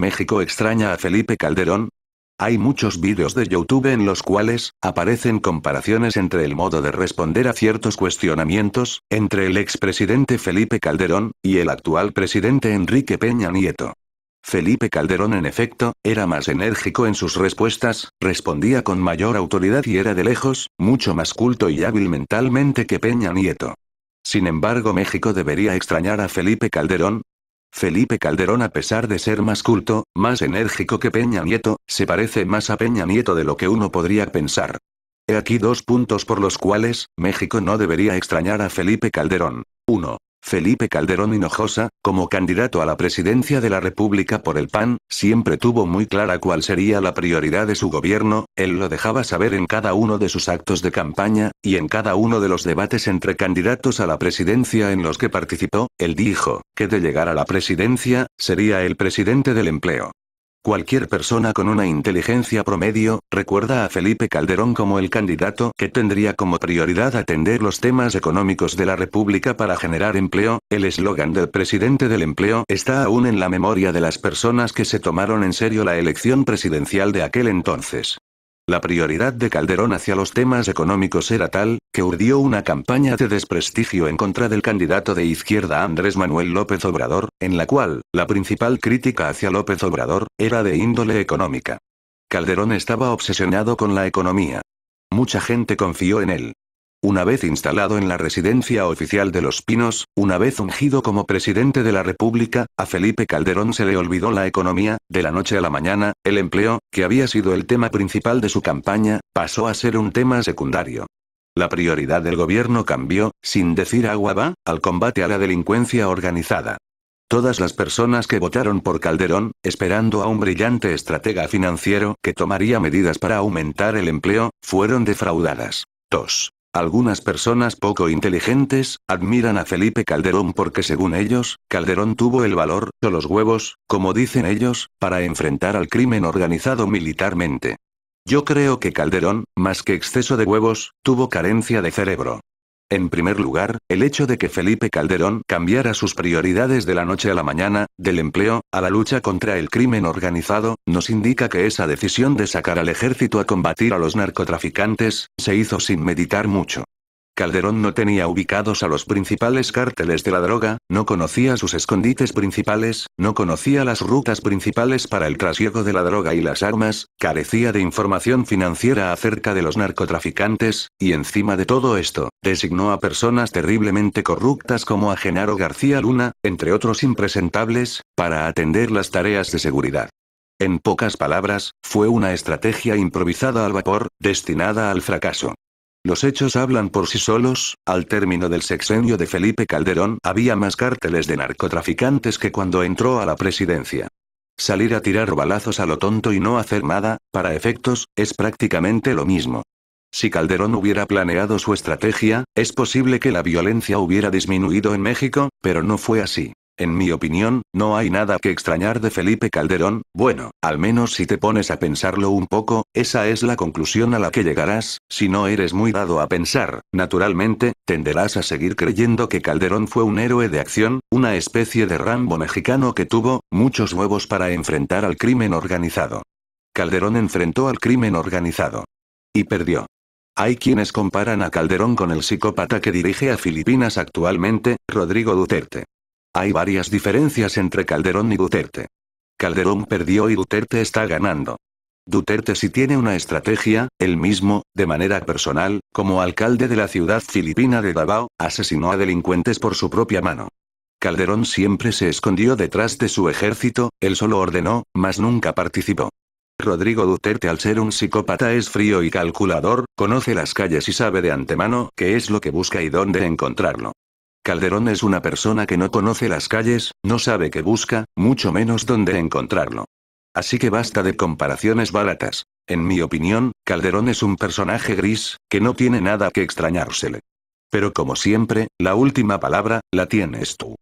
¿México extraña a Felipe Calderón? Hay muchos vídeos de YouTube en los cuales aparecen comparaciones entre el modo de responder a ciertos cuestionamientos, entre el expresidente Felipe Calderón y el actual presidente Enrique Peña Nieto. Felipe Calderón en efecto, era más enérgico en sus respuestas, respondía con mayor autoridad y era de lejos, mucho más culto y hábil mentalmente que Peña Nieto. Sin embargo, ¿México debería extrañar a Felipe Calderón? Felipe Calderón, a pesar de ser más culto, más enérgico que Peña Nieto, se parece más a Peña Nieto de lo que uno podría pensar. He aquí dos puntos por los cuales México no debería extrañar a Felipe Calderón. 1. Felipe Calderón Hinojosa, como candidato a la presidencia de la República por el PAN, siempre tuvo muy clara cuál sería la prioridad de su gobierno, él lo dejaba saber en cada uno de sus actos de campaña, y en cada uno de los debates entre candidatos a la presidencia en los que participó, él dijo, que de llegar a la presidencia, sería el presidente del empleo. Cualquier persona con una inteligencia promedio, recuerda a Felipe Calderón como el candidato que tendría como prioridad atender los temas económicos de la República para generar empleo. El eslogan del presidente del empleo está aún en la memoria de las personas que se tomaron en serio la elección presidencial de aquel entonces. La prioridad de Calderón hacia los temas económicos era tal, que urdió una campaña de desprestigio en contra del candidato de izquierda Andrés Manuel López Obrador, en la cual, la principal crítica hacia López Obrador, era de índole económica. Calderón estaba obsesionado con la economía. Mucha gente confió en él. Una vez instalado en la residencia oficial de Los Pinos, una vez ungido como presidente de la República, a Felipe Calderón se le olvidó la economía, de la noche a la mañana, el empleo, que había sido el tema principal de su campaña, pasó a ser un tema secundario. La prioridad del gobierno cambió, sin decir agua va, al combate a la delincuencia organizada. Todas las personas que votaron por Calderón, esperando a un brillante estratega financiero que tomaría medidas para aumentar el empleo, fueron defraudadas. 2. Algunas personas poco inteligentes, admiran a Felipe Calderón porque según ellos, Calderón tuvo el valor, o los huevos, como dicen ellos, para enfrentar al crimen organizado militarmente. Yo creo que Calderón, más que exceso de huevos, tuvo carencia de cerebro. En primer lugar, el hecho de que Felipe Calderón cambiara sus prioridades de la noche a la mañana, del empleo, a la lucha contra el crimen organizado, nos indica que esa decisión de sacar al ejército a combatir a los narcotraficantes, se hizo sin meditar mucho. Calderón no tenía ubicados a los principales cárteles de la droga, no conocía sus escondites principales, no conocía las rutas principales para el trasiego de la droga y las armas, carecía de información financiera acerca de los narcotraficantes, y encima de todo esto, designó a personas terriblemente corruptas como a Genaro García Luna, entre otros impresentables, para atender las tareas de seguridad. En pocas palabras, fue una estrategia improvisada al vapor, destinada al fracaso. Los hechos hablan por sí solos, al término del sexenio de Felipe Calderón había más cárteles de narcotraficantes que cuando entró a la presidencia. Salir a tirar balazos a lo tonto y no hacer nada, para efectos, es prácticamente lo mismo. Si Calderón hubiera planeado su estrategia, es posible que la violencia hubiera disminuido en México, pero no fue así. En mi opinión, no hay nada que extrañar de Felipe Calderón, bueno, al menos si te pones a pensarlo un poco, esa es la conclusión a la que llegarás. Si no eres muy dado a pensar, naturalmente, tenderás a seguir creyendo que Calderón fue un héroe de acción, una especie de Rambo mexicano que tuvo muchos huevos para enfrentar al crimen organizado. Calderón enfrentó al crimen organizado. Y perdió. Hay quienes comparan a Calderón con el psicópata que dirige a Filipinas actualmente, Rodrigo Duterte. Hay varias diferencias entre Calderón y Duterte. Calderón perdió y Duterte está ganando. Duterte sí tiene una estrategia, él mismo, de manera personal, como alcalde de la ciudad filipina de Davao, asesinó a delincuentes por su propia mano. Calderón siempre se escondió detrás de su ejército, él solo ordenó, mas nunca participó. Rodrigo Duterte, al ser un psicópata, es frío y calculador, conoce las calles y sabe de antemano qué es lo que busca y dónde encontrarlo. Calderón es una persona que no conoce las calles, no sabe qué busca, mucho menos dónde encontrarlo. Así que basta de comparaciones baratas. En mi opinión, Calderón es un personaje gris, que no tiene nada que extrañársele. Pero como siempre, la última palabra, la tienes tú.